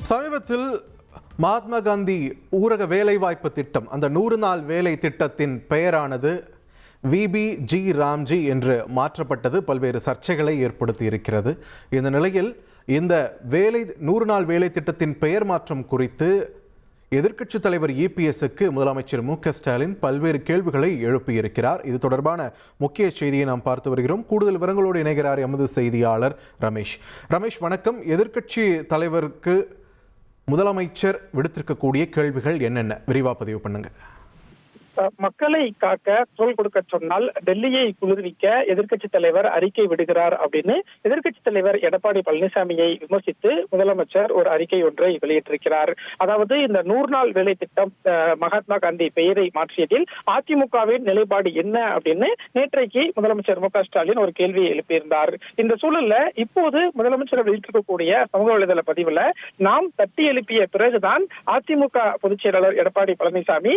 சமீபத்தில் மகாத்மா காந்தி ஊரக வேலைவாய்ப்பு திட்டம், அந்த 100 நாள் வேலை திட்டத்தின் பெயரானது விபிஜி ராம்ஜி என்று மாற்றப்பட்டது பல்வேறு சர்ச்சைகளை ஏற்படுத்தி இருக்கிறது. இந்த நிலையில் இந்த 100 நாள் வேலை திட்டத்தின் பெயர் மாற்றம் குறித்து எதிர்க்கட்சித் தலைவர் இபிஎஸ்க்கு முதலமைச்சர் மு.க.ஸ்டாலின் பல்வேறு கேள்விகளை எழுப்பியிருக்கிறார். இது தொடர்பான முக்கிய செய்தியை நாம் பார்த்து வருகிறோம். கூடுதல் விவரங்களோடு இணைகிறார் எமது செய்தியாளர் ரமேஷ். வணக்கம். எதிர்க்கட்சி தலைவருக்கு முதலமைச்சர் விடுத்திருக்கக்கூடிய கேள்விகள் என்னென்ன, விரிவா பதிவு பண்ணுங்க. மக்களை காக்க குரல் கொடுக்க சொன்னால் டெல்லியை குளிர்விக்க எதிர்க்கட்சி தலைவர் அறிக்கை விடுகிறார் அப்படின்னு எதிர்க்கட்சி தலைவர் எடப்பாடி பழனிசாமியை விமர்சித்து முதலமைச்சர் ஒரு அறிக்கை ஒன்றை வெளியிட்டிருக்கிறார். அதாவது இந்த 100 நாள் வேலை திட்டம் மகாத்மா காந்தி பெயரை மாற்றியதில் அதிமுகவின் நிலைப்பாடு என்ன அப்படின்னு நேற்றைக்கு முதலமைச்சர் மு.க.ஸ்டாலின் ஒரு கேள்வியை எழுப்பியிருந்தார். இந்த சூழல்ல இப்போது முதலமைச்சர் வெளியிட்டிருக்கக்கூடிய சமூக வலைதள பதிவுல நாம் தட்டி எழுப்பிய பிறகுதான் அதிமுக பொதுச் செயலாளர் எடப்பாடி பழனிசாமி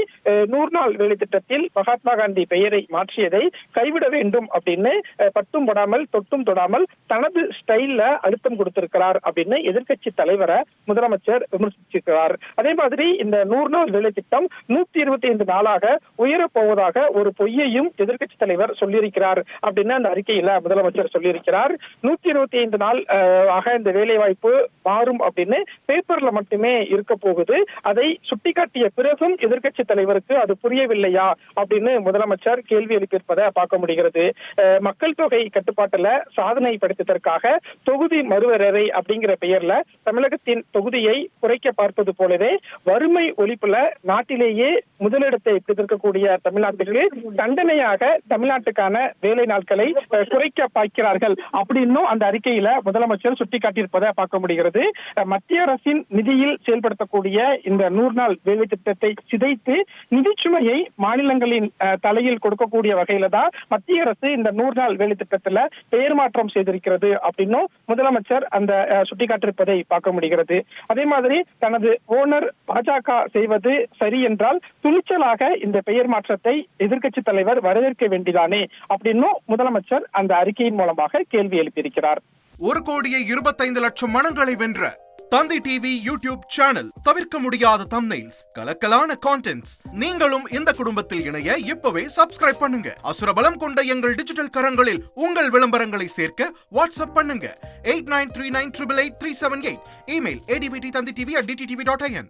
100 நாள் திட்டத்தில் மகாத்மா காந்தி பெயரை மாற்றியதை கைவிட வேண்டும் அப்படின்னு பட்டும் படாமல் தொட்டும் தொடாமல் தனது ஸ்டைல்ல அழுத்தம் கொடுத்திருக்கிறார் அப்படின்னு எதிர்க்கட்சி தலைவரை முதலமைச்சர் விமர்சிச்சிருக்கிறார். அதே மாதிரி இந்த 100 நாள் வேலை திட்டம் 125 நாளாக உயரப்போவதாக ஒரு பொய்யையும் எதிர்க்கட்சி தலைவர் சொல்லியிருக்கிறார் அப்படின்னு அந்த அறிக்கையில முதலமைச்சர் சொல்லியிருக்கிறார். 125 நாள் ஆக இந்த வேலை வாய்ப்பு மாறும் அப்படின்னு பேப்பர்ல மட்டுமே இருக்க போகுது. அதை சுட்டிக்காட்டிய பிறகும் எதிர்க்கட்சி தலைவருக்கு அது புரியவில்லை அப்படின்னு முதலமைச்சர் கேள்வி எழுப்பியிருப்பதை பார்க்க முடிகிறது. மக்கள் தொகை கட்டுப்பாட்டுல சாதனை படைத்ததற்காக தொகுதி மறுவரையறை அப்படிங்கிற பெயர்ல தமிழகத்தின் தொகுதியை குறைக்க பார்ப்பது போலவே வறுமை ஒழிப்புல நாட்டிலேயே முதலிடத்தை பிடித்திருக்கக்கூடிய தமிழ்நாட்டிலே தண்டனையாக தமிழ்நாட்டுக்கான வேலை நாட்களை குறைக்க பார்க்கிறார்கள் அப்படின்னு அந்த அறிக்கையில முதலமைச்சர் சுட்டிக்காட்டியிருப்பதை பார்க்க முடிகிறது. மத்திய அரசின் நிதியில் செயல்படுத்தக்கூடிய இந்த 100 நாள் வேலை திட்டத்தை சிதைத்து நிதிச்சுமையை மாநிலங்களின் தலையில் கொடுக்கக்கூடிய வகையில தான் மத்திய அரசு இந்த 100 நாள் வேலை திட்டத்துல பெயர் மாற்றம் செய்திருக்கிறது அப்படின்னும் முதலமைச்சர் அந்த சுட்டிக்காட்டிருப்பதை பார்க்க முடிகிறது. அதே மாதிரி தனது ஓனர் பாஜக செய்வது சரி என்றால் துணிச்சலாக இந்த பெயர் மாற்றத்தை எதிர்க்கட்சி தலைவர் வரவேற்க வேண்டியதானே அப்படின்னும் முதலமைச்சர் அந்த அறிக்கையின் மூலமாக கேள்வி எழுப்பியிருக்கிறார். 1,25,00,000 மனங்களை வென்ற தந்தி டிவி யூடியூப் சேனல், தவிர்க்க முடியாத தம்ப்நெயில்ஸ், கலக்கலான கான்டென்ட்ஸ். நீங்களும் இந்த குடும்பத்தில் இணைய இப்பவே சப்ஸ்கிரைப் பண்ணுங்க. அசுரபலம் கொண்ட எங்கள் டிஜிட்டல் கரங்களில் உங்கள் விளம்பரங்களை சேர்க்க வாட்ஸ்அப் பண்ணுங்க. 8939888378. Email advttanditv@dttv.in.